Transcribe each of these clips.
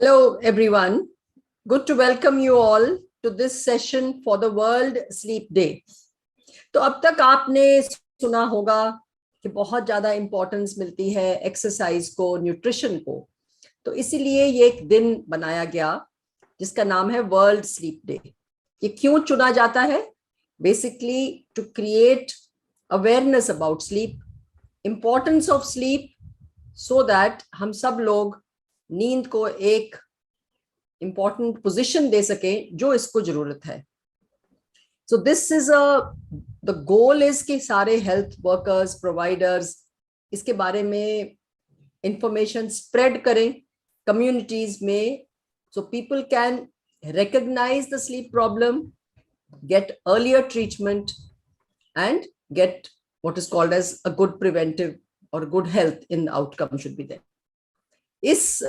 Hello, everyone. Good to welcome you all to this session for the World Sleep Day. तो अब तक आपने सुना होगा कि बहुत ज़्यादा इम्पोर्टेंस मिलती है एक्सरसाइज को, न्यूट्रिशन को। तो इसीलिए ये एक दिन बनाया गया जिसका नाम है वर्ल्ड स्लीप डे। ये क्यों चुना जाता है? Basically to create awareness about sleep, importance of sleep, so that हम सब लोग नींद को एक इंपॉर्टेंट पोजीशन दे सके जो इसको जरूरत है। So this is the goal is कि सारे हेल्थ वर्कर्स, प्रोवाइडर्स इसके बारे में इंफॉर्मेशन स्प्रेड करें कम्युनिटीज में, so people can recognize the sleep problem, get earlier treatment, and get what is called as a good preventive or good health in the outcome should be there. इस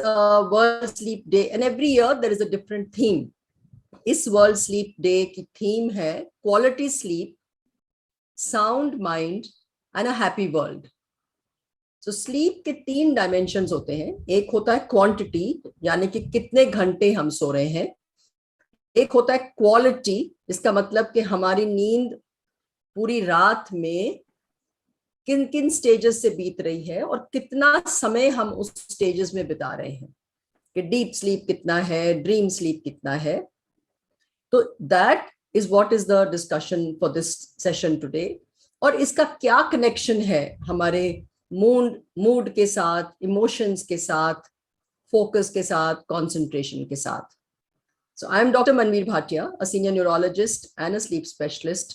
world sleep day, and every year there is a different theme. इस world sleep day की theme है quality sleep, sound mind and a happy world. So sleep के 3 dimensions होते हैं। एक होता है क्वांटिटी, यानी कि कितने घंटे हम सो रहे हैं। एक होता है क्वालिटी, इसका मतलब कि हमारी नींद पूरी रात में किन किन स्टेजेस से बीत रही है और कितना समय हम उस स्टेजेस में बिता रहे हैं, कि डीप स्लीप कितना है, ड्रीम स्लीप कितना है। तो that is what is the discussion for this session today. और इसका क्या कनेक्शन है हमारे मूड के साथ, इमोशंस के साथ, फोकस के साथ, कंसंट्रेशन के साथ। So I am Dr. Manveer Bhatia, a senior neurologist and a sleep specialist,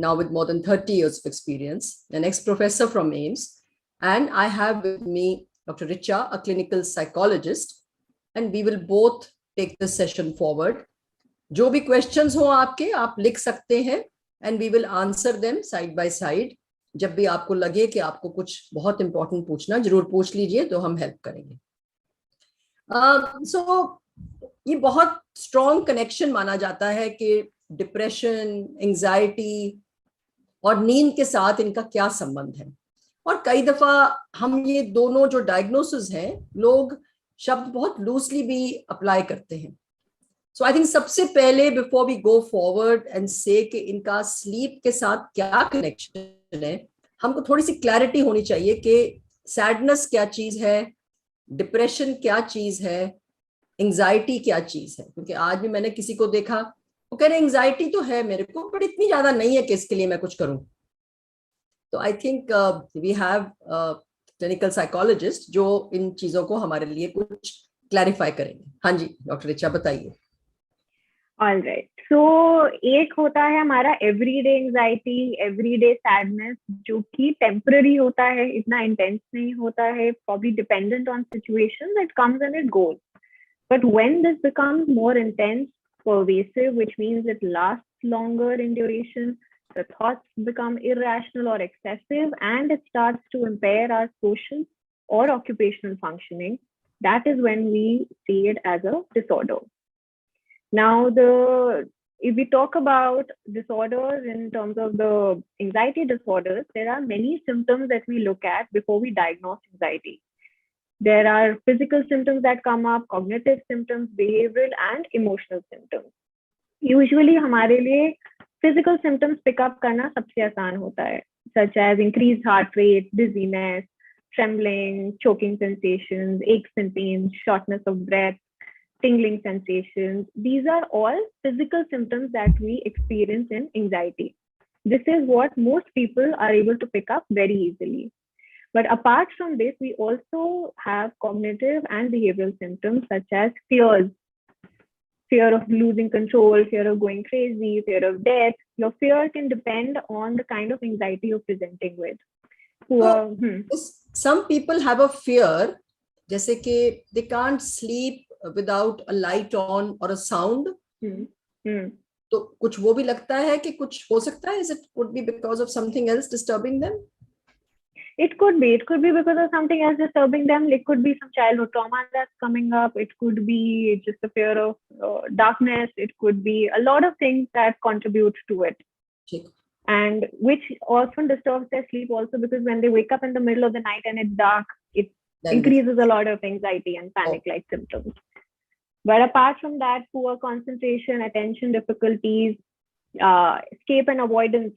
now with more than 30 years of experience, an ex-professor from AIMS. And I have with me Dr. Richa, a clinical psychologist, and we will both take this session forward. जो भी questions हो आपके, आप लिख सकते हैं, and we will answer them side by side. जब भी आपको लगे कि आपको कुछ बहुत important पूछना, जरूर पूछ लीजिए, तो हम help करेंगे। So ये बहुत स्ट्रॉन्ग कनेक्शन माना जाता है कि डिप्रेशन, एंजाइटी और नींद के साथ इनका क्या संबंध है। और कई दफा हम ये दोनों जो डायग्नोसिस हैं, लोग शब्द बहुत लूजली भी अप्लाई करते हैं। सो आई थिंक सबसे पहले before we go forward and say कि इनका स्लीप के साथ क्या कनेक्शन है, हमको थोड़ी सी क्लैरिटी होनी चाहिए कि सैडनेस क्या चीज है, डिप्रेशन क्या चीज है, एंजाइटी क्या चीज है। क्योंकि आज भी मैंने किसी को देखा, वो कह रहे एंजाइटी तो है मेरे को, बट इतनी ज्यादा नहीं है कि इसके लिए मैं कुछ करूं। तो I think we have clinical psychologist जो इन चीजों को हमारे लिए कुछ क्लैरिफाई करेंगे। हाँ जी, डॉक्टर रिचा बताइए। ऑल राइट, सो एक होता है हमारा एवरीडे एंजाइटी, एवरीडे सैडनेस, जो कि टेम्पररी होता है, इतना इंटेंस नहीं होता है, probably dependent on situation, it comes and it goes. But when this becomes more intense, pervasive, which means it lasts longer in duration, the thoughts become irrational or excessive, and it starts to impair our social or occupational functioning, that is when we see it as a disorder. Now, if we talk about disorders in terms of the anxiety disorders, there are many symptoms that we look at before we diagnose anxiety. There are physical symptoms that come up, cognitive symptoms, behavioral and emotional symptoms. Usually हमारे लिए physical symptoms pick up करना सबसे आसान होता है, such as increased heart rate, dizziness, trembling, choking sensations, aches and pains, shortness of breath, tingling sensations. These are all physical symptoms that we experience in anxiety. This is what most people are able to pick up very easily. But apart from this, we also have cognitive and behavioral symptoms such as fears, fear of losing control, fear of going crazy, fear of death. Your fear can depend on the kind of anxiety you're presenting with. Some people have a fear, जैसे कि they can't sleep without a light on or a sound. तो कुछ वो भी लगता है कि कुछ हो सकता है, is it could be because of something else disturbing them? It could be because of something else disturbing them. It could be some childhood trauma that's coming up. It could be just a fear of darkness. It could be a lot of things that contribute to it. And which often disturbs their sleep also, because when they wake up in the middle of the night and it's dark, it increases a lot of anxiety and panic-like symptoms. But apart from that, poor concentration, attention difficulties, escape and avoidance,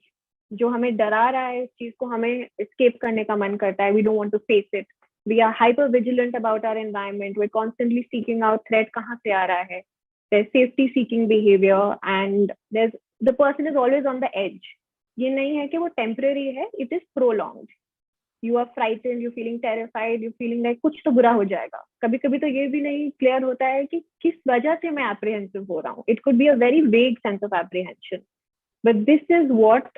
जो हमें डरा रहा है इस चीज को हमें escape करने का मन करता है, we don't want to face it. We are hyper vigilant about our environment. We're constantly seeking out threat कहाँ से आ रहा है. There's safety seeking behavior and there's the person is always on the edge. ये नहीं है कि वो temporary है, it is prolonged. You are frightened, you're feeling terrified, you're feeling like कुछ तो बुरा हो जाएगा. कभी कभी तो ये भी नहीं clear होता है कि किस वजह से मैं apprehensive हो रहा हूँ. It could be a very vague sense of apprehension. But this is what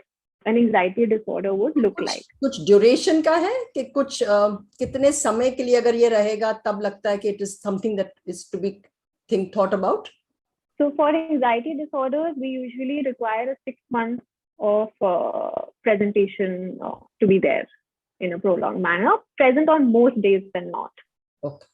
an anxiety disorder would look like. कुछ ड्यूरेशन का है कि कुछ कितने समय के लिए अगर ये रहेगा तब लगता है कि it is something that is to be think thought about. So for anxiety disorders, we usually require a 6 months of presentation to be there in a prolonged manner, present on most days than not. Okay.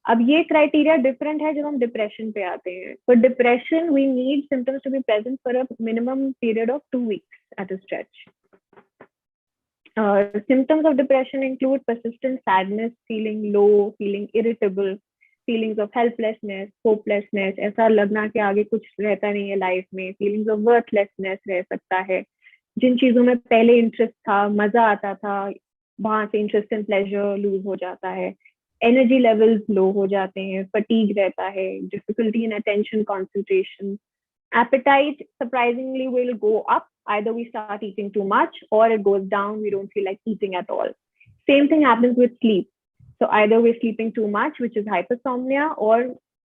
अब ये criteria different है जब हम depression पे आते हैं. For depression, we need symptoms to be present for a minimum period of 2 weeks at a stretch. Symptoms of depression include persistent sadness, feeling low, feeling irritable, feelings of helplessness, hopelessness, ऐसा लगना कि आगे कुछ रहता नहीं है life में, feelings of worthlessness रह सकता है. जिन चीजों में पहले इंटरेस्ट था, मजा आता था, वहां से इंटरेस्ट एंड प्लेजर लूज हो जाता है. एनर्जी लेवल्स लो हो जाते हैं, फटीग रहता है, difficulty in attention concentration. Appetite surprisingly will go up. Either we start eating too much or it goes down. We don't feel like eating at all. Same thing happens with sleep. So either we're sleeping too much, which is hypersomnia, or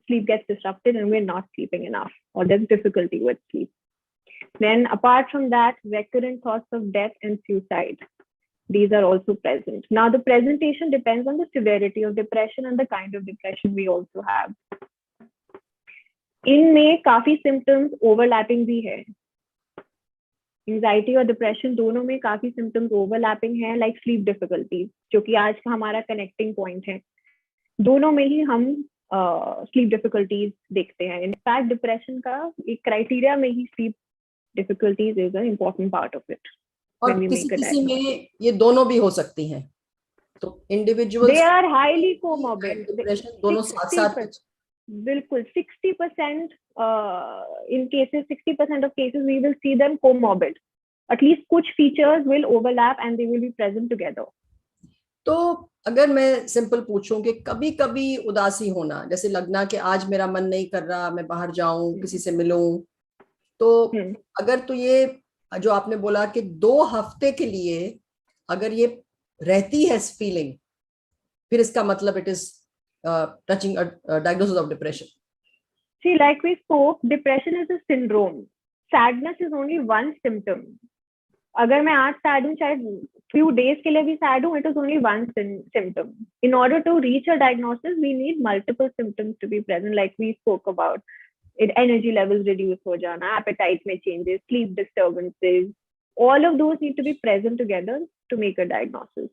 sleep gets disrupted and we're not sleeping enough, or there's difficulty with sleep. Then apart from that, recurrent thoughts of death and suicide. These are also present. Now, the presentation depends on the severity of depression and the kind of depression we also have. इनमें काफी symptoms overlapping भी है. Anxiety और depression दोनों में काफी symptoms overlapping है, like sleep difficulties, जो कि आज का हमारा connecting point है. दोनों में ही हम sleep difficulties देखते हैं. In fact, depression का एक criteria में ही sleep difficulties is an important part of it. और किसी में ये दोनों भी हो सकती हैं. तो individuals they are highly comorbid. Depression दोनों साथ साथ. बिल्कुल 60% in cases, 60% of cases we will see them comorbid. At least कुछ features will overlap and they will be present together. तो अगर मैं सिंपल पूछूं कि कभी कभी उदासी होना, जैसे लगना कि आज मेरा मन नहीं कर रहा, मैं बाहर जाऊं, किसी से मिलूं, तो अगर तो ये जो आपने बोला कि 2 हफ्ते के लिए अगर ये रहती है फीलिंग, फिर इसका मतलब it is touching a diagnosis of depression. See, like we spoke, depression is a syndrome. Sadness is only one symptom. अगर मैं आज sad हूँ, शायद few days के लिए भी sad हूँ, it is only one symptom. In order to reach a diagnosis, we need multiple symptoms to be present, like we spoke about. Energy levels reduce हो जाना, appetite में changes, sleep disturbances, all of those need to be present together to make a diagnosis.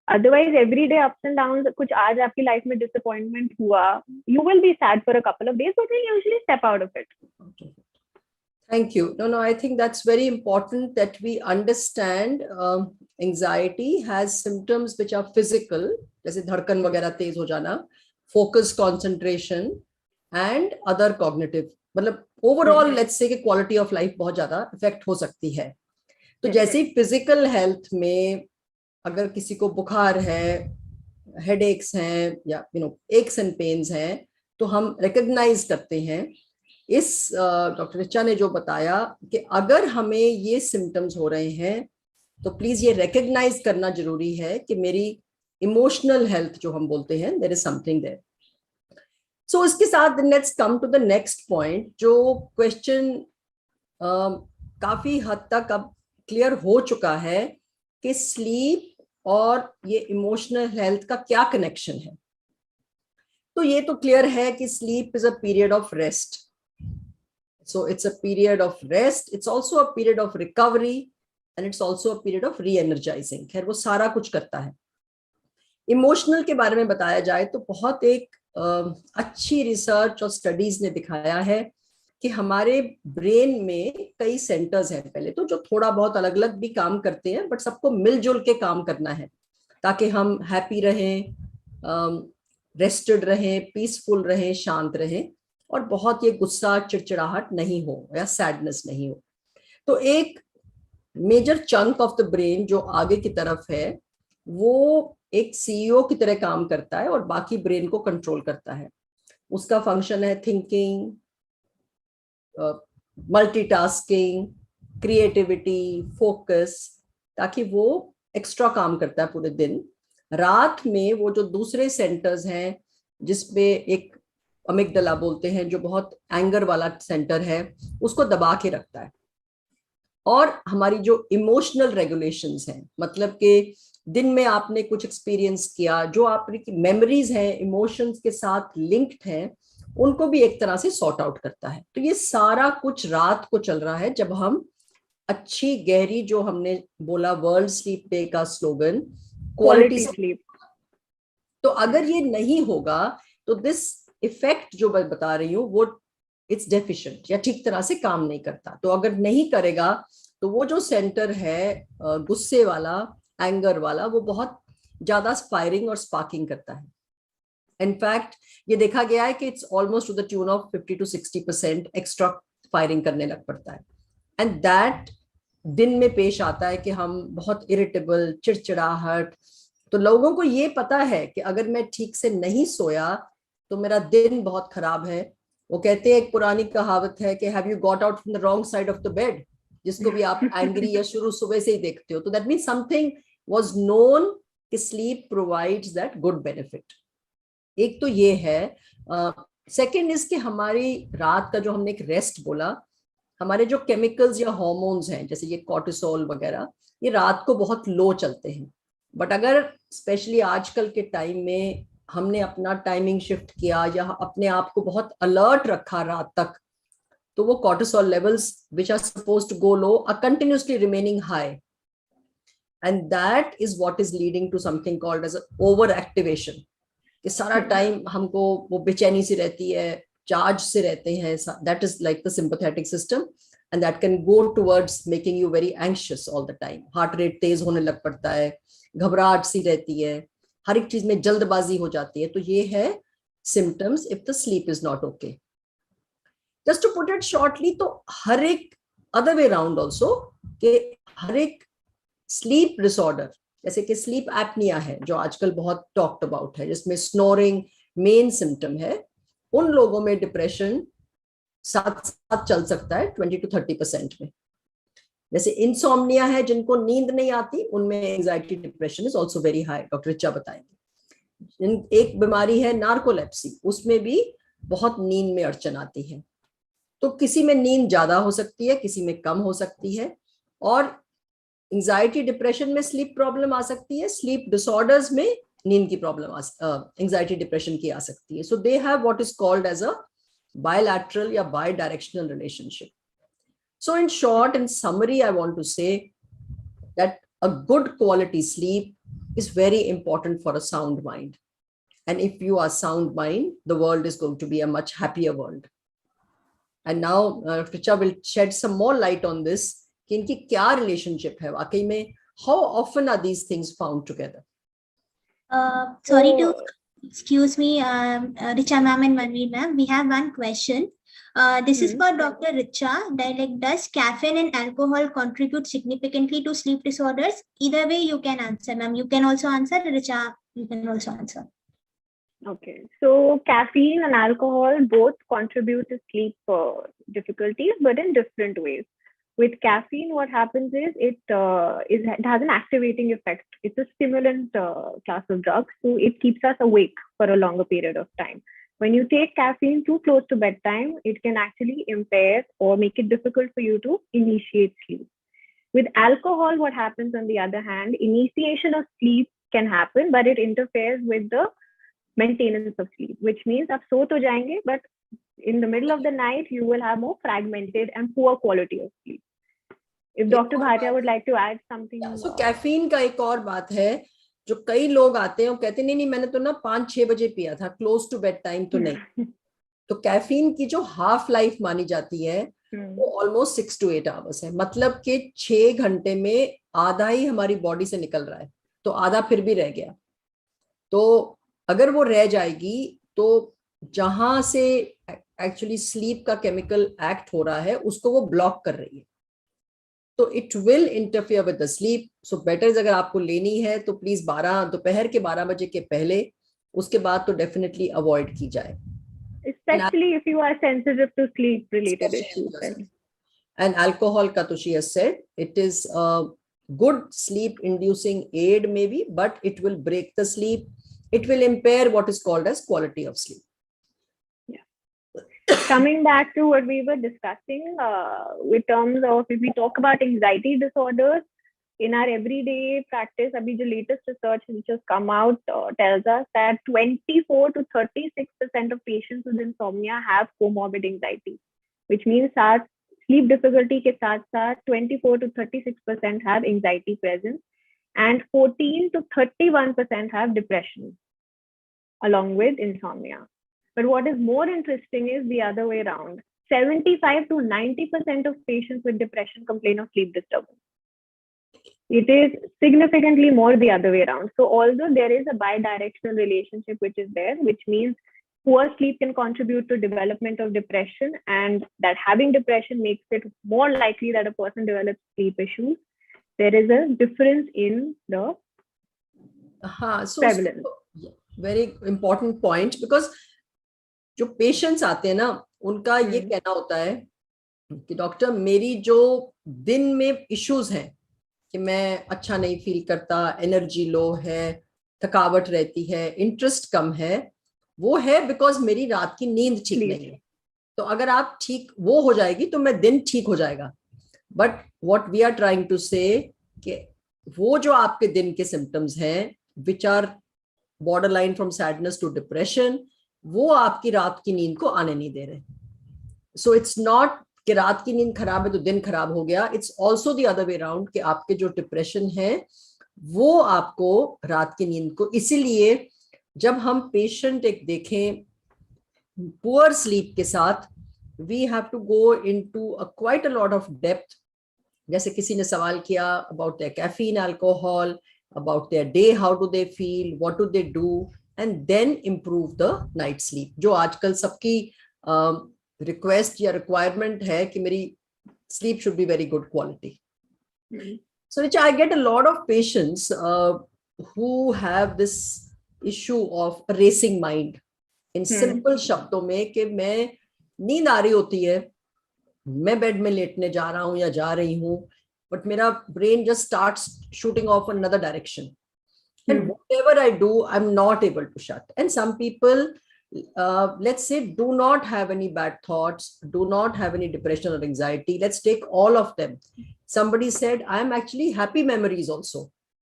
Otherwise, everyday ups and downs, कुछ आज आपकी life में disappointment हुआ, you will be sad for a couple of days, but we'll usually step out of it. Thank you. No, I think that's very important that we understand anxiety has symptoms which are physical, जैसे धड़कन वगैरह तेज हो जाना, focus, concentration, and other cognitive. मतलब overall let's say कि quality of life बहुत ज्यादा affect हो सकती है. तो जैसे physical health में अगर किसी को बुखार है, headaches हैं, या aches and pains हैं, तो हम recognize करते हैं. इस डॉक्टर रिचा ने जो बताया कि अगर हमें ये सिम्टम्स हो रहे हैं तो प्लीज ये रिकग्नाइज करना जरूरी है कि मेरी इमोशनल हेल्थ जो हम बोलते हैं, there is something there. So इसके साथ let's come to the next point, जो क्वेश्चन काफी हद तक अब क्लियर हो चुका है कि स्लीप और ये इमोशनल हेल्थ का क्या कनेक्शन है. तो ये तो क्लियर है कि sleep is a period of rest. So it's a period of rest. It's also a period of recovery, and it's also a period of re-energizing. खैर वो सारा कुछ करता है. इमोशनल के बारे में बताया जाए तो बहुत एक अच्छी रिसर्च और स्टडीज ने दिखाया है कि हमारे ब्रेन में कई सेंटर्स हैं पहले तो, जो थोड़ा बहुत अलग अलग भी काम करते हैं, बट सबको मिलजुल के काम करना है ताकि हम हैप्पी रहें, रेस्टेड रहें, पीसफुल रहें, शांत रहें. और बहुत ये गुस्सा चिड़चिड़ाहट नहीं हो या सैडनेस नहीं हो। तो एक major chunk of the brain जो आगे की तरफ है वो एक सीईओ की तरह काम करता है और बाकी ब्रेन को कंट्रोल करता है। उसका फंक्शन है थिंकिंग, मल्टीटास्किंग, क्रिएटिविटी, फोकस, ताकि वो एक्स्ट्रा काम करता है पूरे दिन। रात में वो जो दूसरे सेंटर्स हैं जिसमें एक अमिगडला बोलते हैं जो बहुत एंगर वाला सेंटर है, उसको दबा के रखता है। और हमारी जो इमोशनल रेगुलेशंस हैं, मतलब कि दिन में आपने कुछ एक्सपीरियंस किया, जो आपकी मेमोरीज हैं इमोशंस के साथ लिंक्ड हैं, उनको भी एक तरह से सॉर्ट आउट करता है। तो ये सारा कुछ रात को चल रहा है जब हम अच्छी गहरी, जो हमने बोला वर्ल्ड स्लीप डे का स्लोगन, क्वालिटी स्लीप। तो अगर ये नहीं होगा तो दिस इफेक्ट जो मैं बता रही हूँ वो इट्स डेफिशिएंट या ठीक तरह से काम नहीं करता। तो अगर नहीं करेगा तो वो जो सेंटर है गुस्से वाला, एंगर वाला, वो बहुत ज्यादा फायरिंग और स्पार्किंग करता है। इनफैक्ट ये देखा गया है कि it's almost two the tune of 50 to 60% extra firing करने लग पड़ता है। एंड दैट दिन में पेश आता है कि हम बहुत इरिटेबल, चिड़चिड़ाहट। तो लोगों को ये पता है कि अगर मैं ठीक से नहीं सोया तो मेरा दिन बहुत खराब है। वो कहते हैं, एक पुरानी कहावत है कि have you got out from the wrong side of the bed, जिसको भी आप एंग्री या शुरू सुबह से ही देखते हो। तो that means something was known कि sleep provides that good benefit. एक तो ये है। सेकेंड इज कि हमारी रात का जो हमने एक रेस्ट बोला, हमारे जो केमिकल्स या हॉर्मोन्स हैं जैसे ये कॉर्टिसोल वगैरह, ये रात को बहुत लो चलते हैं। बट अगर स्पेशली आजकल के टाइम में हमने अपना टाइमिंग शिफ्ट किया या अपने आप को बहुत अलर्ट रखा रात तक, तो वो cortisol levels which are supposed to go low are continuously remaining high, and that is what is leading to something called as over activation, कि सारा टाइम हमको वो बेचैनी सी रहती है, चार्ज से रहते हैं। That is like the sympathetic system and that can go towards making you very anxious all the time. Heart rate तेज होने लग पड़ता है, घबराहट सी रहती है, हर एक चीज में जल्दबाजी हो जाती है। तो ये है symptoms if the sleep is not okay. Just to put it shortly, तो हर एक अदर वे राउंड ऑल्सो, कि हर एक स्लीप डिसऑर्डर जैसे कि स्लीप एपनिया है जो आजकल बहुत टॉक्ड अबाउट है, जिसमें स्नोरिंग मेन सिम्टम है, उन लोगों में डिप्रेशन साथ साथ चल सकता है 20 to 30% में। जैसे इंसोम्निया है, जिनको नींद नहीं आती, उनमें anxiety depression is also very high, doctor Richa बताएंगे। एक बीमारी है नार्कोलेप्सी, उसमें भी बहुत नींद में अड़चन आती है। तो किसी में नींद ज्यादा हो सकती है, किसी में कम हो सकती है। और एंजाइटी डिप्रेशन में स्लीप प्रॉब्लम आ सकती है, स्लीप डिसऑर्डर्स में नींद की प्रॉब्लम एंजाइटी डिप्रेशन की आ सकती है। So they have what is called as a bilateral या bi-directional relationship. So in short, in summary, I want to say that a good quality sleep is very important for a sound mind. And if you are sound mind, the world is going to be a much happier world. And now Richa will shed some more light on this, कि इनकी क्या relationship है वाकई में, how often are these things found together? Sorry to excuse me, Richa ma'am and Manveer ma'am, we have one question. This is for Dr. Richa. Like, does caffeine and alcohol contribute significantly to sleep disorders? Either way, you can answer, ma'am. You can also answer, Richa. You can also answer. Okay, so caffeine and alcohol both contribute to sleep difficulties, but in different ways. With caffeine, what happens is it has an activating effect. It's a stimulant class of drugs, so it keeps us awake for a longer period of time. When you take caffeine too close to bedtime, it can actually impair or make it difficult for you to initiate sleep. With alcohol, what happens on the other hand, initiation of sleep can happen, but it interferes with the maintenance of sleep, which means आप सो तो जाएंगे, but in the middle of the night, you will have more fragmented and poor quality of sleep. If Dr. Bhatia would like to add something. So caffeine का एक और बात है, जो कई लोग आते हैं वो कहते हैं नहीं मैंने तो ना 5-6 बजे पिया था, क्लोज टू बेड टाइम तो नहीं। तो कैफीन की जो हाफ लाइफ मानी जाती है वो ऑलमोस्ट 6 to 8 आवर्स है, मतलब कि 6 घंटे में आधा ही हमारी बॉडी से निकल रहा है, तो आधा फिर भी रह गया। तो अगर वो रह जाएगी तो जहां से एक्चुअली स्लीप का केमिकल एक्ट हो रहा है उसको वो ब्लॉक कर रही है, तो it will interfere with the sleep. So better अगर आपको लेनी है तो प्लीज 12 दोपहर के 12 बजे के पहले, उसके बाद तो डेफिनेटली अवॉइड की जाए. Especially if you are sensitive to sleep related issues. And alcohol ka to she has said it is a good sleep inducing aid maybe, but it will break the sleep. It will impair what is called as quality of sleep. Coming back to what we were discussing, with terms of, if we talk about anxiety disorders in our everyday practice, abhi jo latest research which has come out tells us that 24 to 36% of patients with insomnia have comorbid anxiety, which means that sleep difficulty ke saath saath 24 to 36% have anxiety present, and 14 to 31% have depression along with insomnia. But what is more interesting is the other way around. 75 to 90% of patients with depression complain of sleep disturbance. It is significantly more the other way around. So although there is a bidirectional relationship which is there, which means poor sleep can contribute to development of depression, and that having depression makes it more likely that a person develops sleep issues, there is a difference in the prevalence. Very important point, because जो patients आते हैं ना, उनका ये कहना होता है कि डॉक्टर मेरी जो दिन में इश्यूज हैं कि मैं अच्छा नहीं फील करता, एनर्जी लो है, थकावट रहती है, इंटरेस्ट कम है, वो है बिकॉज मेरी रात की नींद ठीक नहीं है. तो अगर आप ठीक वो हो जाएगी तो मैं दिन ठीक हो जाएगा. But what we are trying to say कि वो जो आपके दिन के सिम्टम्स हैं which are borderline from sadness to depression, वो आपकी रात की नींद को आने नहीं दे रहे. सो इट्स नॉट कि रात की नींद खराब है तो दिन खराब हो गया. It's also the other way round कि आपके जो डिप्रेशन है वो आपको रात की नींद को. इसीलिए जब हम पेशेंट एक देखें पुअर स्लीप के साथ, we have to go into quite a lot of depth. जैसे किसी ने सवाल किया about their caffeine, alcohol, about their day, how do they feel, what do they do, and then improve the night sleep. जो आजकल सबकी request या requirement है कि मेरी sleep should be very good quality. So which I get a lot of patients who have this issue of a racing mind. In simple शब्दों में कि मैं नींद आ रही होती है, मैं बेड में लेटने जा रहा हूँ या जा रही हूँ, but मेरा brain just starts shooting off another direction. And whatever I do, I'm not able to shut. And some people, let's say, do not have any bad thoughts, do not have any depression or anxiety. Let's take all of them. Somebody said, I'm actually happy memories also,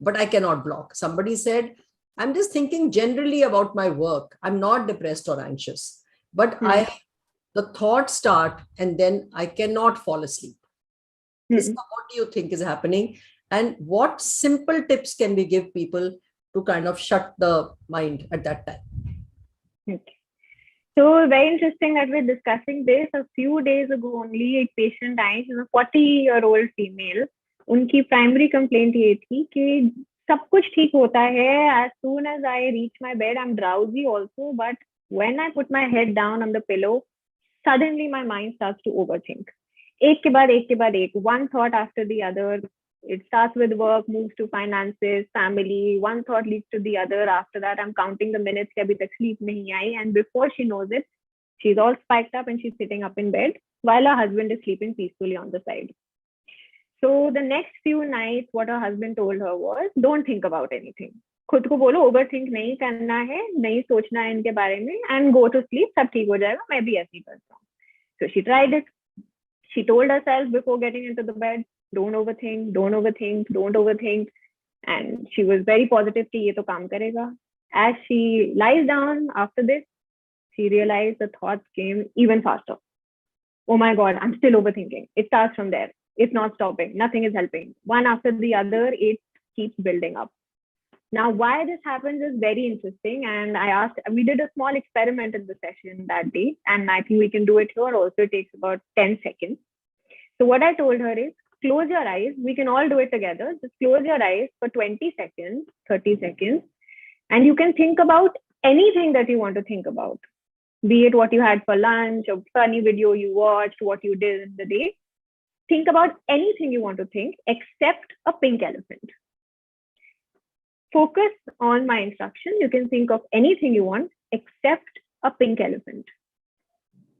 but I cannot block. Somebody said, I'm just thinking generally about my work. I'm not depressed or anxious, but the thoughts start and then I cannot fall asleep. What do you think is happening? And what simple tips can we give people to kind of shut the mind at that time? Okay. So very interesting that we're discussing this. A few days ago only, a patient I, she's a 40-year-old female. उनकी primary complaint ये थी कि सब कुछ ठीक होता है. As soon as I reach my bed, I'm drowsy also. But when I put my head down on the pillow, suddenly my mind starts to overthink. एक के बाद एक, one thought after the other. It starts with work, moves to finances, family. One thought leads to the other. After that, I'm counting the minutes कि अभी तक sleep नहीं आई. And before she knows it, she's all spiked up and she's sitting up in bed while her husband is sleeping peacefully on the side. So the next few nights, what her husband told her was, don't think about anything. खुद को बोलो overthink नहीं करना है, नहीं सोचना है इनके बारे में, and go to sleep. सब ठीक हो जाएगा. मैं भी ऐसे ही करता हूँ. So she tried it. She told herself before getting into the bed, don't overthink, don't overthink, don't overthink. And she was very positive कि ये तो काम करेगा. As she lies down after this, she realized the thoughts came even faster. Oh my God, I'm still overthinking. It starts from there. It's not stopping. Nothing is helping. One after the other, it keeps building up. Now, why this happens is very interesting. And I asked, we did a small experiment in the session that day. And I think we can do it here also. It takes about 10 seconds. So what I told her is, close your eyes. We can all do it together. Just close your eyes for 20 seconds, 30 seconds. And you can think about anything that you want to think about. be it what you had for lunch, a funny video you watched, what you did in the day. Think about anything you want to think except a pink elephant. Focus on my instruction. You can think of anything you want except a pink elephant.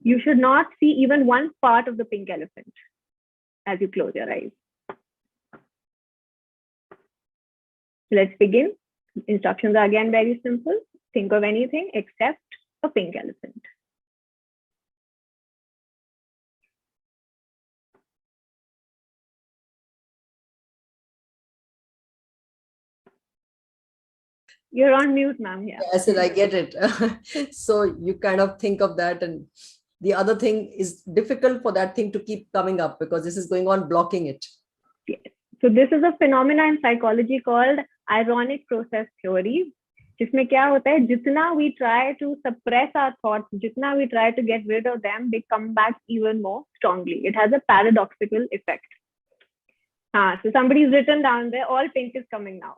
You should not see even one part of the pink elephant as you close your eyes. Let's begin. Instructions are again very simple. Think of anything except a pink elephant. You're on mute, ma'am. Yeah. I said, I get it. So you kind of think of that, and the other thing is difficult for that thing to keep coming up because this is going on blocking it. Yes. So this is a phenomena in psychology called ironic process theory. जिसमें क्या होता है, जितना we try to suppress our thoughts, जितना we try to get rid of them, they come back even more strongly. It has a paradoxical effect. So somebody's written down there, all pink is coming now.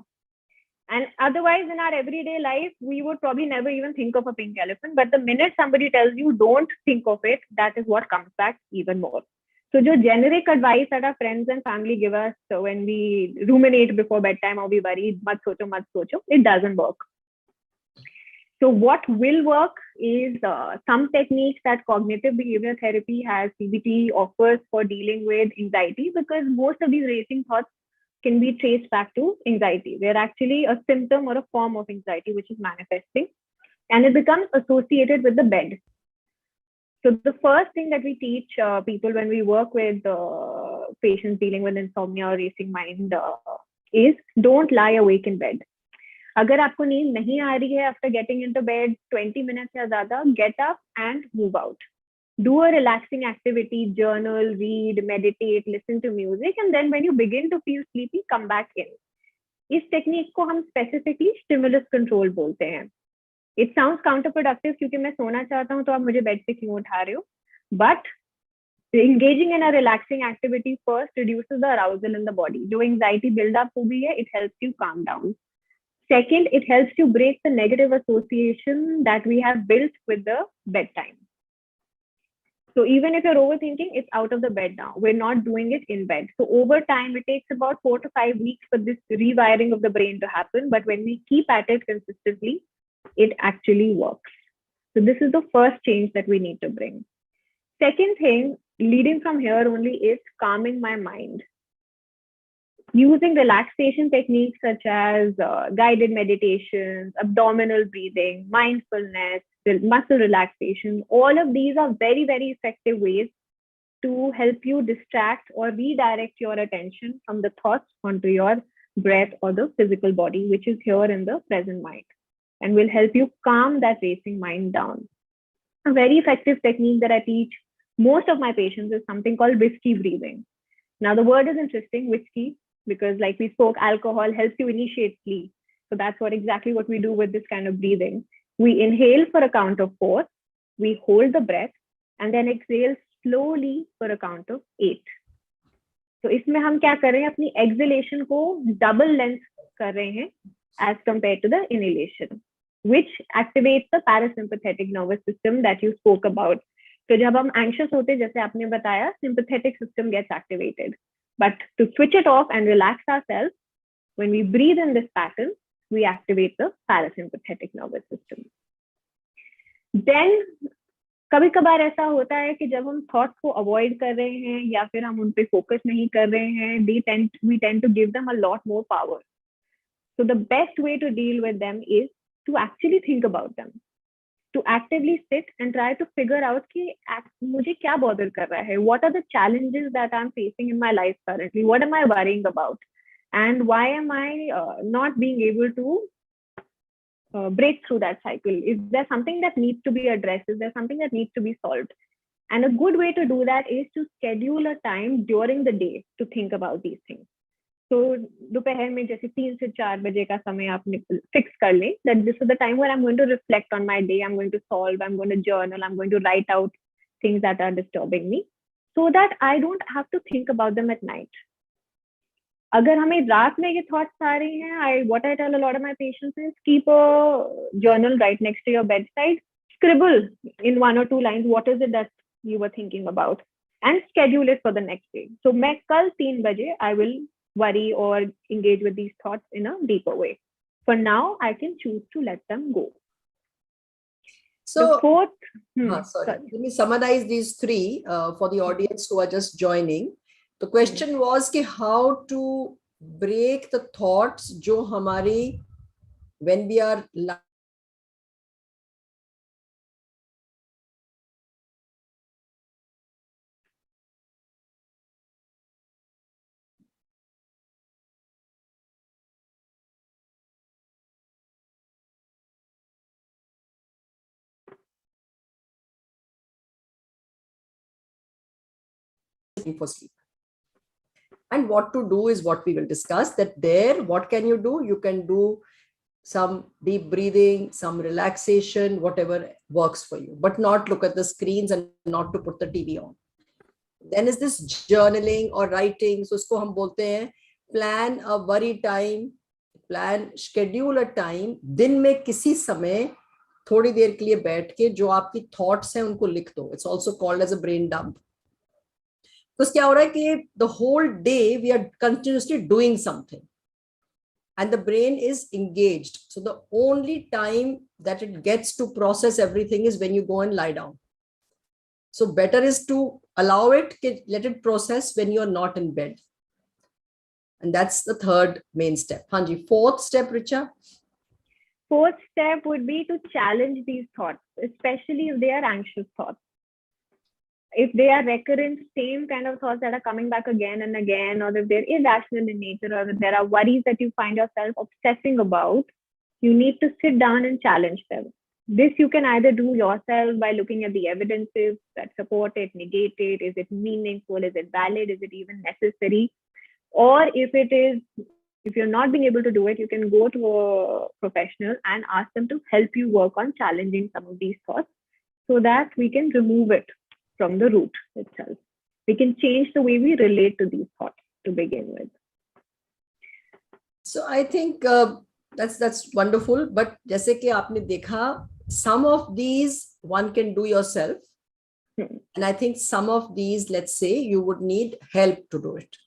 And otherwise, in our everyday life, we would probably never even think of a pink elephant. But the minute somebody tells you don't think of it, that is what comes back even more. So the generic advice that our friends and family give us, so when we ruminate before bedtime or we worry, mat socho, it doesn't work. So what will work is some techniques that cognitive behavioral therapy has, CBT offers for dealing with anxiety, because most of these racing thoughts can be traced back to anxiety. They're actually a symptom or a form of anxiety which is manifesting, and it becomes associated with the bed. So the first thing that we teach people when we work with patients dealing with insomnia or racing mind is don't lie awake in bed. अगर आपको नींद नहीं आ रही है after getting into bed 20 minutes या ज़्यादा, get up and move out. Do a relaxing activity, journal, read, meditate, listen to music, and then when you begin to feel sleepy, come back in. इस technique को हम specifically stimulus control बोलते हैं. It sounds counterproductive क्योंकि मैं सोना चाहता हूँ तो आप मुझे बेड से क्यों उठा रहे हो? But engaging in a relaxing activity first reduces the arousal in the body. जो anxiety build up हुई है, it helps you calm down. Second, it helps you break the negative association that we have built with the bedtime. So even if you're overthinking, it's out of the bed now. We're not doing it in bed. So over time, it takes about 4 to 5 weeks for this rewiring of the brain to happen. But when we keep at it consistently, it actually works. So this is the first change that we need to bring. Second thing, leading from here only, is calming my mind. Using relaxation techniques such as guided meditations, abdominal breathing, mindfulness, muscle relaxation, all of these are very, very effective ways to help you distract or redirect your attention from the thoughts onto your breath or the physical body, which is here in the present mind, and will help you calm that racing mind down. A very effective technique that I teach most of my patients is something called whiskey breathing. Now, the word is interesting, whiskey, because like we spoke, alcohol helps you initiate sleep. So that's exactly what we do with this kind of breathing. We inhale for a count of 4, we hold the breath, and then exhale slowly for a count of 8. So इसमें हम क्या कर रहे हैं, अपनी exhalation को double length कर रहे हैं as compared to the inhalation, which activates the parasympathetic nervous system that you spoke about. So जब हम anxious होते हैं, जैसे आपने बताया, sympathetic system gets activated. But to switch it off and relax ourselves, when we breathe in this pattern, we activate the parasympathetic nervous system. Then, कभी कभार ऐसा होता है कि जब हम thoughts को avoid कर रहे हैं या फिर हम उन पे focus नहीं कर रहे हैं, we tend to give them a lot more power. So the best way to deal with them is to actually think about them. To actively sit and try to figure out कि मुझे क्या bother कर रहा है, what are the challenges that I'm facing in my life currently, what am I worrying about, and why am I not being able to break through that cycle? Is there something that needs to be addressed? Is there something that needs to be solved? And a good way to do that is to schedule a time during the day to think about these things. So दोपहर में जैसे 3 से 4 बजे का समय आपने fix कर लें, that this is the time where I'm going to reflect on my day, I'm going to solve, I'm going to journal, I'm going to write out things that are disturbing me, so that I don't have to think about them at night. अगर हमें रात में ये thoughts आ रही हैं, what I tell a lot of my patients is keep a journal right next to your bedside. scribble in 1 or 2 lines what is it that you were thinking about and schedule it for the next day. So मैं कल 3 बजे I will worry or engage with these thoughts in a deeper way. For now, I can choose to let them go. So, the fourth, sorry. Let me summarize these three for the audience who are just joining. The question was कि how to break the thoughts जो हमारी when we are for sleep. And what to do is what we will discuss. That there, what can you do? You can do some deep breathing, some relaxation, whatever works for you, but not look at the screens and not to put the TV on. Then is this journaling or writing. So usko hum bolte hain, plan a worry time, schedule a time, दिन में किसी समय थोड़ी देर के लिए बैठ के जो आपकी thoughts हैं उनको लिख दो. It's also called as a brain dump. तो क्या हो रहा है कि the whole day we are continuously doing something and the brain is engaged. So the only time that it gets to process everything is when you go and lie down. So better is to allow it, let it process when you're not in bed. And that's the third main step. Hanji, fourth step, Richa? Fourth step would be to challenge these thoughts, especially if they are anxious thoughts. If they are recurrent, same kind of thoughts that are coming back again and again, or if they're irrational in nature, or if there are worries that you find yourself obsessing about, you need to sit down and challenge them. This you can either do yourself by looking at the evidences that support it, negate it. Is it meaningful? Is it valid? Is it even necessary? Or if you're not being able to do it, you can go to a professional and ask them to help you work on challenging some of these thoughts so that we can remove it from the root itself. We can change the way we relate to these thoughts to begin with. So I think that's wonderful. But जैसे कि आपने देखा, some of these one can do yourself. And I think some of these, let's say, you would need help to do it.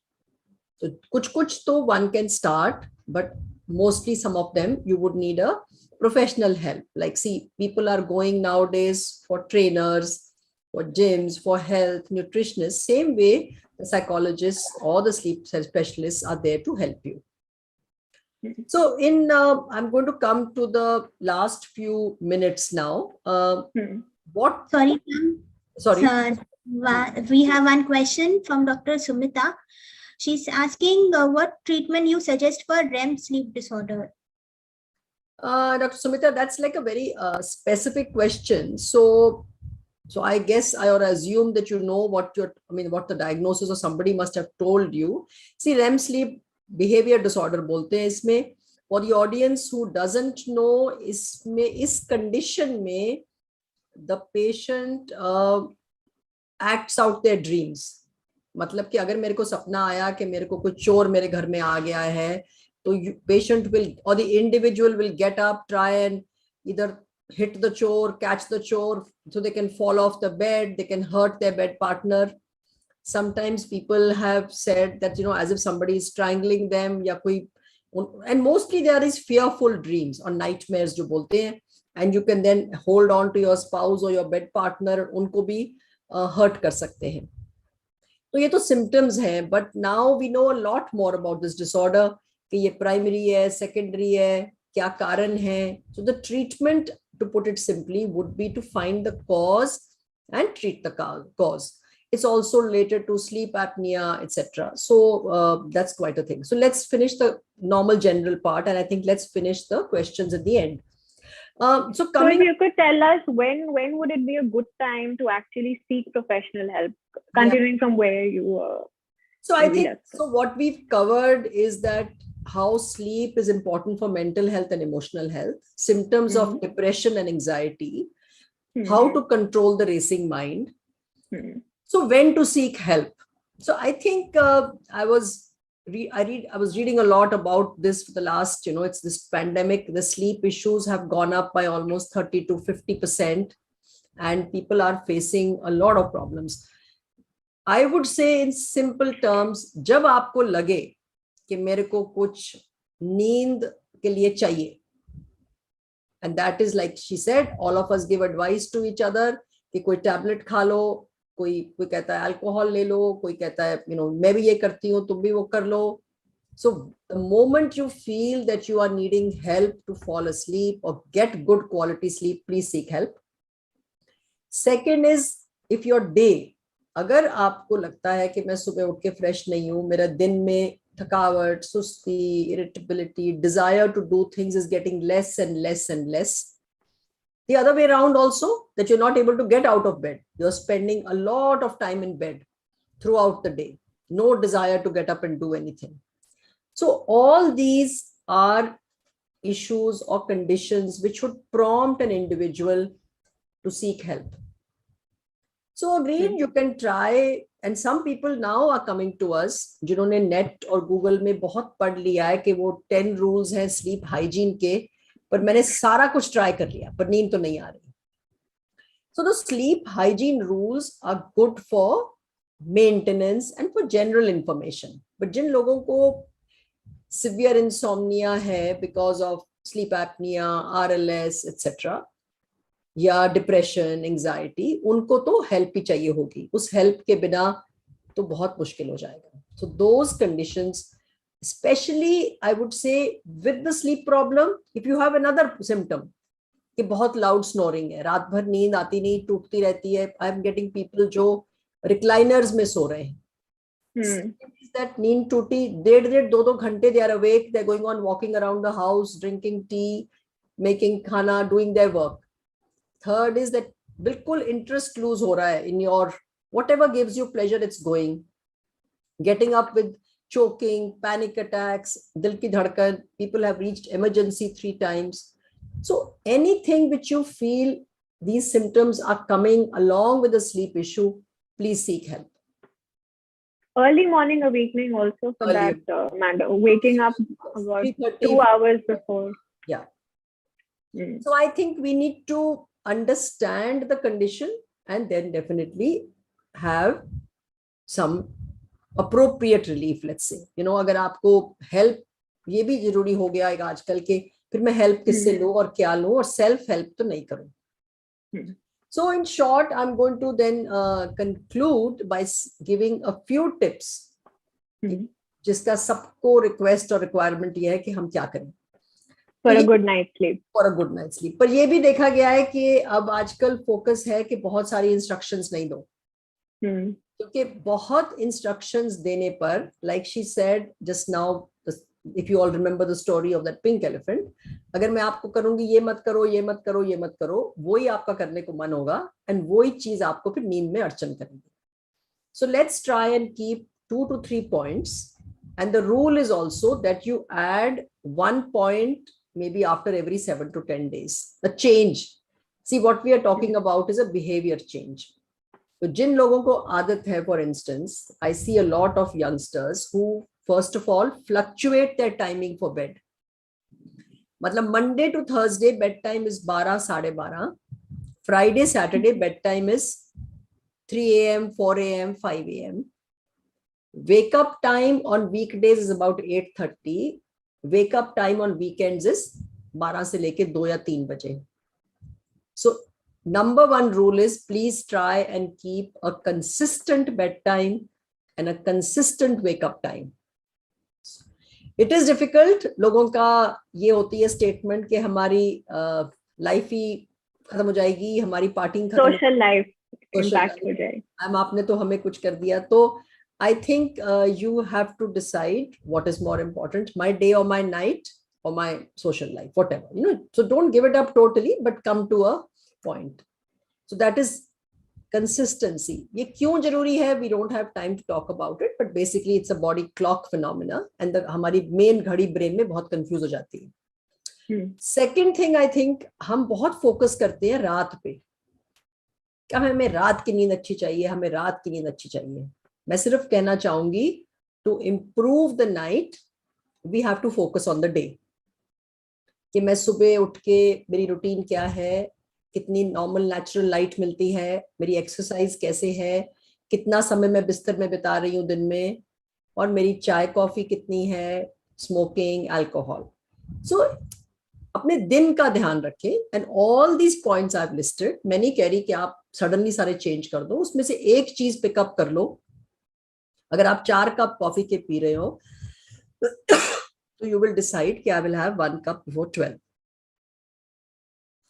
So kuch to one can start, but mostly some of them you would need a professional help. Like, see, people are going nowadays for trainers, for gyms, for health, nutritionists. Same way, the psychologists or the sleep specialists are there to help you. So I'm going to come to the last few minutes now. What? Sorry, ma'am. Sorry. Sir, we have one question from Dr. Sumita. She's asking what treatment you suggest for REM sleep disorder. Dr. Sumita, that's like a very specific question. So I guess I or assume that you know what the diagnosis or somebody must have told you. See, REM sleep behavior disorder bolte hain isme. For the audience who doesn't know, is condition mein the patient acts out their dreams. मतलब कि अगर मेरे को सपना आया कि मेरे को कोई चोर मेरे घर में आ गया है, तो patient will or the individual will get up, try and either hit the chore, catch the chore, so they can fall off the bed, they can hurt their bed partner. Sometimes people have said that, as if somebody is strangling them, and mostly there is fearful dreams or nightmares jo bolte hain, and you can then hold on to your spouse or your bed partner, unko bhi hurt kar sakte hain. तो ये तो symptoms हैं, but now we know a lot more about this disorder, कि ये primary है, secondary है, क्या कारण है. So the treatment, to put it simply, would be to find the cause and treat the cause. It's also related to sleep apnea, etc. So that's quite a thing. So let's finish the normal general part, and I think let's finish the questions at the end. So if you could tell us when would it be a good time to actually seek professional help, continuing from where you were. So I think what we've covered is that how sleep is important for mental health and emotional health, symptoms of depression and anxiety, how to control the racing mind. So when to seek help. So I think I was I was reading a lot about this for the last, it's this pandemic. The sleep issues have gone up by almost 30 to 50%, and people are facing a lot of problems. I would say in simple terms, जब आपको लगे कि मेरे को कुछ नींद के लिए चाहिए, and that is like she said, all of us give advice to each other कि कोई टैबलेट खा लो, कोई कहता है अल्कोहल ले लो, कोई कहता है मैं भी ये करती हूँ, तुम भी वो कर लो. So the moment you feel that you are needing help to fall asleep or get good quality sleep, please seek help. Second is, if your day, अगर आपको लगता है कि मैं सुबह उठ के फ्रेश नहीं हूँ, मेरा दिन में थकावट, सुस्ती, irritability, desire to do things is getting less and less and less. The other way around also, that you're not able to get out of bed. You're spending a lot of time in bed throughout the day. No desire to get up and do anything. So all these are issues or conditions which would prompt an individual to seek help. So again, you can try, and some people now are coming to us, जिन्होंने net और Google में बहुत पढ़ लिया है कि वो 10 rules हैं स्लीप हाइजीन के, पर मैंने सारा कुछ ट्राई कर लिया पर नींद तो नहीं आ रही. So the sleep hygiene rules are good for maintenance and for general information. But जिन लोगों को severe insomnia है because of sleep apnea, RLS, etc., या डिप्रेशन, एंजाइटी, उनको तो हेल्प ही चाहिए होगी. उस हेल्प के बिना तो बहुत मुश्किल हो जाएगा. So those conditions, specially I would say with the sleep problem, if you have another symptom कि बहुत लाउड स्नोरिंग है, रात भर नींद आती नहीं, टूटती रहती है. आई एम गेटिंग पीपल जो रिक्लाइनर्स में सो रहे हैं. That नींद टूटी, 1.5-2 घंटे they are awake, they are going on walking around the house, drinking tea, making खाना, doing their work. Third is that बिल्कुल interest lose हो रहा है in your whatever gives you pleasure, it's going. Getting up with choking, panic attacks, दिल की धड़कन, people have reached emergency 3 times. So anything which you feel these symptoms are coming along with a sleep issue, please seek help. Early morning awakening also for that matter, waking up about 2 hours before. Yeah. So I think we need to understand the condition and then definitely have some appropriate relief, let's say. अगर आपको help, ये भी जरूरी हो गया है आजकल के, फिर मैं help किससे लूं और क्या लूं, और self help तो नहीं करूं. So in short, I'm going to then conclude by giving a few tips जिसका सबको request और requirement ये है कि हम क्या करें for a good night's sleep. For a good night's sleep. पर ये भी देखा गया है कि अब आजकल फोकस है कि बहुत सारी इंस्ट्रक्शंस नहीं दो, क्योंकि बहुत इंस्ट्रक्शंस देने पर, like she said just now, if you all remember the story of that pink elephant, अगर मैं आपको करूंगी ये मत करो, ये मत करो, ये मत करो, वही आपका करने को मन होगा, and वही चीज आपको फिर नींद में अड़चन करेगी. So let's try and keep 2 to 3 points, and the rule is also that you add 1 point maybe after every 7 to 10 days. The change. See, what we are talking about is a behavior change. So जिन लोगों को आदत है, for instance, I see a lot of youngsters who first of all fluctuate their timing for bed. मतलब Monday to Thursday bedtime is 12, 12:30. Friday, Saturday bedtime is 3 a.m., 4 a.m., 5 a.m. Wake up time on weekdays is about 8:30. Wake up time on weekends is 12 से लेके 2 या 3 बजे. So number 1 rule is please try and keep a consistent bedtime and a consistent wake up time. It is difficult. लोगों का ये होती है statement कि हमारी लाइफ ही खत्म हो जाएगी, हमारी पार्टिंग खत्म, सोशल लाइफ इम्पैक्ट हो जाएगी, आपने तो हमें कुछ कर दिया. तो I think you have to decide what is more important, my day or my night or my social life, whatever, so don't give it up totally, but come to a point. So that is consistency. ये क्यों जरूरी है, we don't have time to talk about it, but basically it's a body clock phenomena, and हमारी main घड़ी brain में बहुत confuse हो जाती है. Second thing, I think हम बहुत focus करते हैं रात पे, क्या हमें रात की नींद अच्छी चाहिए, हमें रात की नींद अच्छी चाहिए. मैं सिर्फ कहना चाहूंगी to improve the night, we have to focus on the day. कि मैं सुबह उठ के मेरी रूटीन क्या है, कितनी नॉर्मल नेचुरल लाइट मिलती है, मेरी एक्सरसाइज कैसे है, कितना समय मैं बिस्तर में बिता रही हूँ दिन में, और मेरी चाय कॉफी कितनी है, स्मोकिंग, अल्कोहल. सो अपने दिन का ध्यान रखें. And all these points I have listed. मैं नहीं कह रही कि आप सडनली सारे चेंज कर दो, उसमें से एक चीज पिकअप कर लो. अगर आप 4 कप कॉफी के पी रहे हो तो you will decide कि I will have 1 cup before 12.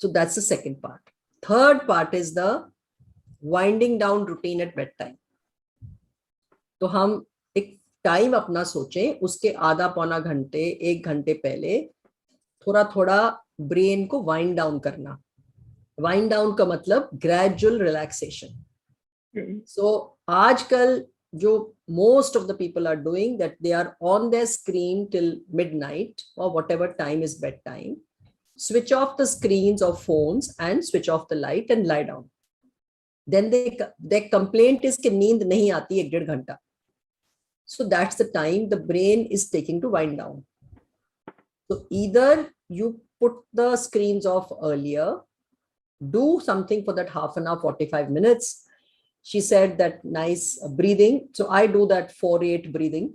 So that's the second part. Third part is the winding down routine at bedtime. तो हम एक टाइम अपना सोचें, उसके आधा पौना घंटे 1 घंटे पहले थोड़ा थोड़ा ब्रेन को वाइंड डाउन करना. वाइंड डाउन का मतलब ग्रेजुअल रिलैक्सेशन. सो आजकल जो most of the people are doing, that they are on their screen till midnight or whatever time is bedtime. Switch off the screens of phones and switch off the light and lie down. Then their complaint is कि नींद नहीं आती 1-1.5 घंटा. So that's the time the brain is taking to wind down. So either you put the screens off earlier, do something for that half an hour, 45 minutes. She said that nice breathing. So I do that 4-8 breathing.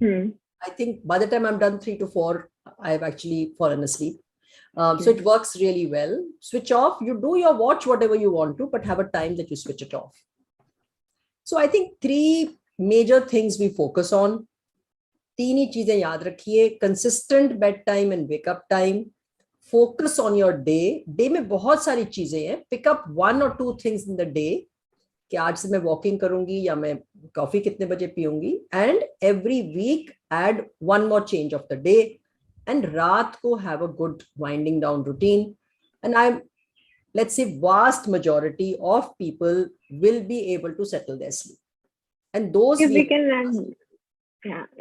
I think by the time I'm done 3 to 4, I've actually fallen asleep. So it works really well. Switch off. You do your watch whatever you want to, but have a time that you switch it off. So I think 3 major things we focus on. 3 ही चीजें याद रखिए. Consistent bedtime and wake up time. Focus on your day. Day में बहुत सारी चीजें हैं. Pick up 1 or 2 things in the day. कि आज से मैं वॉकिंग करूंगी या मैं कॉफी कितने बजे पीऊंगी. And every week add 1 more change of the day. And रात को have a good winding down routine. And I let's say vast majority of people will be able to settle their sleep. And those if we can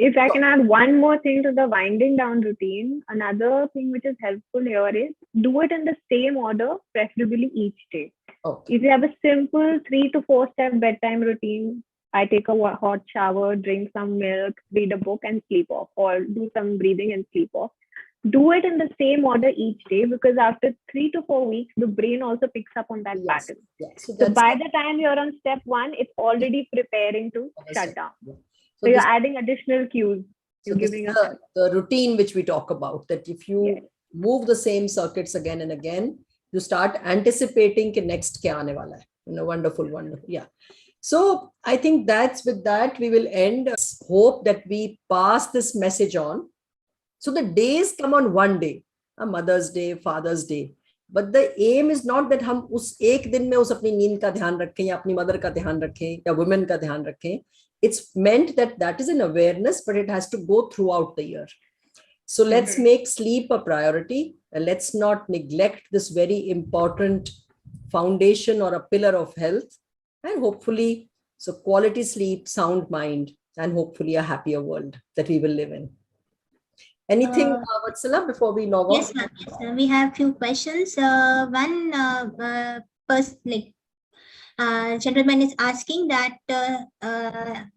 if I can add one more thing to the winding down routine, another thing which is helpful here is do it in the same order, preferably each day. Okay. If you have a simple 3 to 4 step bedtime routine, I take a hot shower, drink some milk, read a book and sleep off, or do some breathing and sleep off. Do it in the same order each day, because after 3 to 4 weeks, the brain also picks up on that pattern. Yes. So by the time you're on step 1, it's already preparing to shut down. So you're adding additional cues. You're giving the routine which we talk about, that if you move the same circuits again and again, you start anticipating कि next क्या आने वाला है. Wonderful. Yeah. So I think that's with that we will end. Hope that we pass this message on. So the days come on one day, a Mother's Day, Father's Day. But the aim is not that हम उस एक दिन में उस अपनी नींद का ध्यान रखें या अपनी मदर का ध्यान रखें या women का ध्यान रखें. It's meant that that is an awareness, but it has to go throughout the year. So let's make sleep a priority, and let's not neglect this very important foundation or a pillar of health. And hopefully, so quality sleep, sound mind, and hopefully a happier world that we will live in. Anything, Vatsala, before we log off? Yes, ma'am. Yes, ma'am. We have few questions. One person, gentleman is asking that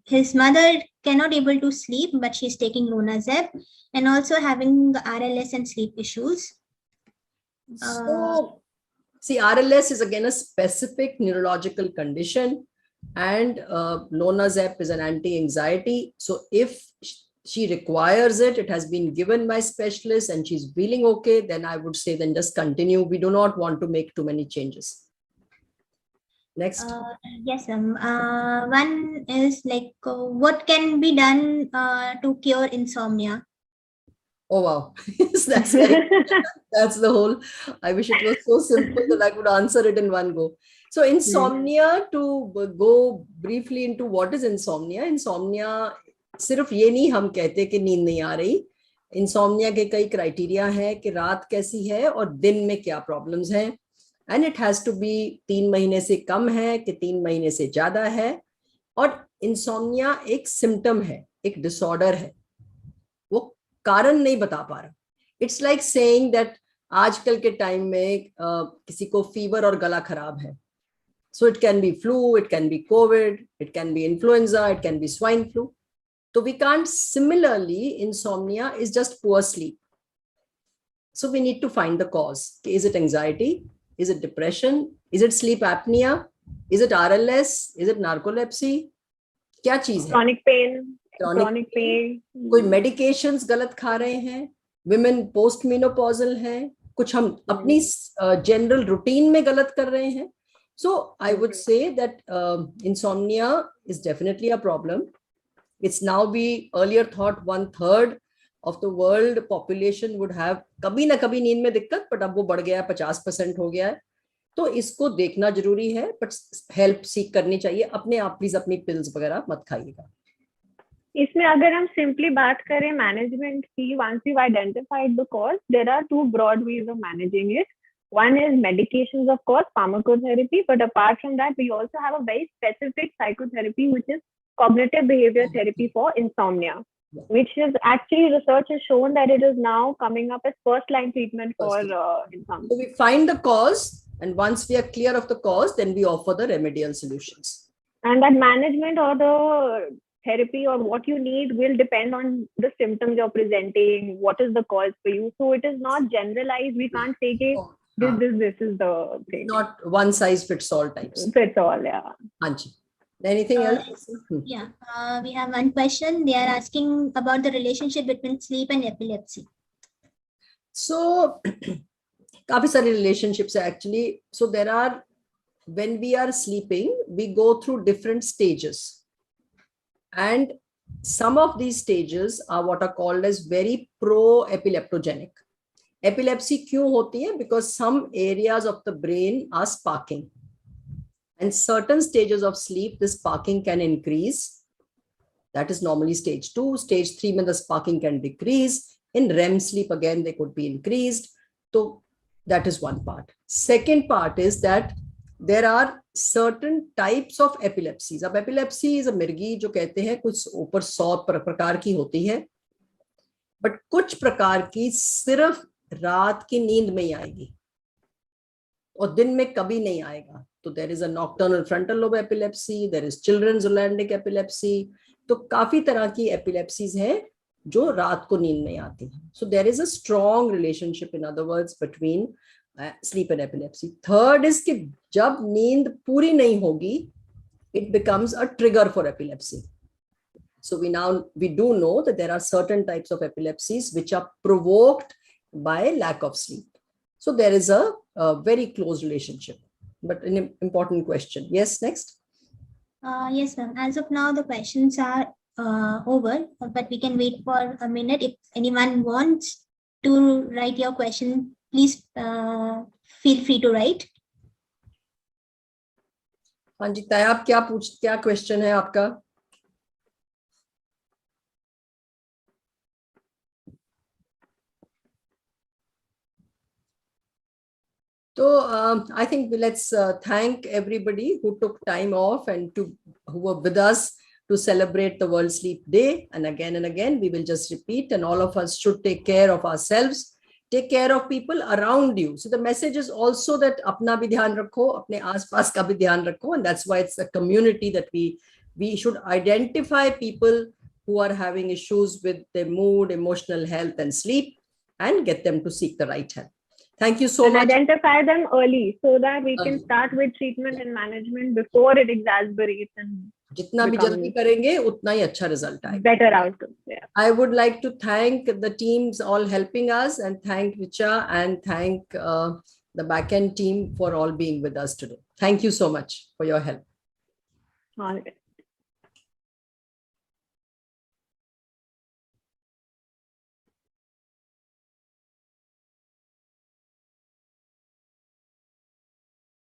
his mother cannot able to sleep, but she's taking Lonazep and also having RLS and sleep issues. So, see, RLS is again a specific neurological condition, and Lonazep is an anti-anxiety. So if she requires it, it has been given by specialists and she's feeling okay, then I would say then just continue. We do not want to make too many changes. Next. Yes, one is like, what can be done to cure insomnia? Oh, wow. That's the whole, I wish it was so simple that I could answer it in one go. So insomnia, to go briefly into what is insomnia. Insomnia, सिर्फ ये नहीं हम कहते कि नींद नहीं आ रही. Insomnia के कई क्राइटेरिया है कि रात कैसी है और दिन में क्या प्रॉब्लम्स हैं. And it has to be 3 महीने से कम है कि 3 महीने से ज्यादा है. और इंसोम्निया एक सिम्टम है, एक डिसऑर्डर है, वो कारण नहीं बता पा रहा. इट्स लाइक सेइंग दैट आजकल के टाइम में किसी को फीवर और गला खराब है. So it can be flu, it can be Covid, it can be influenza, it can be swine flu. So we can't, similarly, insomnia is just poor sleep. So we need to find the cause. Is it anxiety? Is it depression? Is it sleep apnea? Is it RLS? Is it narcolepsy? क्या चीज है? Chronic pain. Chronic pain. कोई medications गलत खा रहे हैं? Women postmenopausal हैं? कुछ हम अपनी general routine में गलत कर रहे हैं? So I would say that insomnia is definitely a problem. It's now, we earlier thought 1/3 of the world population would have कभी ना कभी नींद में दिक्कत, but अब वो बढ़ गया है, 50% हो गया है. तो इसको देखना जरूरी है, बट हेल्प सीख करनी चाहिए. अपने आप प्लीज अपनी पिल्स वगैरह मत खाइएगा. इसमें अगर हम सिंपली बात करें मैनेजमेंट की, once you've identified the cause, there are two broad ways of managing it. One is medications, of course, pharmacotherapy, but apart from that, we also have a very specific psychotherapy, which is cognitive behavior therapy for insomnia, which is actually, research has shown that it is now coming up as first-line treatment for insomnia. So we find the cause, and once we are clear of the cause, then we offer the remedial solutions. And that management or the therapy or what you need will depend on the symptoms you're presenting, what is the cause for you. So it is not generalized. We can't say this is the thing. Not one size fits all types. Fits all, yeah. Anji, anything else? Yeah, we have one question. They are asking about the relationship between sleep and epilepsy. So, काफी सारे relationships actually. So there are, when we are sleeping, we go through different stages. And some of these stages are what are called as very pro-epileptogenic. Epilepsy क्यों होती है? Because some areas of the brain are sparking. And certain stages of sleep, the sparking can increase. That is normally stage 2. Stage 3, when the sparking can decrease. In REM sleep, again, they could be increased. So that is one part. Second part is that there are certain types of epilepsies. अब epilepsy is a मिर्गी जो कहते हैं कुछ ऊपर 100 प्रकार की होती है, but कुछ प्रकार की सिर्फ रात की नींद में ही आएगी और दिन में कभी नहीं आएगा. तो there is a nocturnal frontal lobe epilepsy, there is children's Zolandic epilepsy. तो काफी तरह की epilepsies हैं जो रात को नींद नहीं आती हैं. So there is a strong relationship, in other words, between sleep and epilepsy. Third is कि जब नींद पूरी नहीं होगी, it becomes a trigger for epilepsy. So we do know that there are certain types of epilepsies which are provoked by lack of sleep. So there is a very close relationship, but an important question. Yes, next. Yes, ma'am. As of now, the questions are over, but we can wait for a minute. If anyone wants to write your question, please feel free to write. हाँ जी, तैयाब क्या question है आपका? So I think let's thank everybody who took time off and who were with us to celebrate the World Sleep Day. And again, we will just repeat, and all of us should take care of ourselves. Take care of people around you. So the message is also that अपना भी ध्यान रखो, अपने आसपास का भी ध्यान रखो, and that's why it's a community that we should identify people who are having issues with their mood, emotional health, and sleep, and get them to seek the right help. Thank you so much. Identify them early so that we can start with treatment and management before it exacerbates and जितना भी जल्दी करेंगे उतना ही अच्छा result आएगा. Better outcomes. Yeah. I would like to thank the teams all helping us, and thank Richa and thank the backend team for all being with us today. Thank you so much for your help. All right.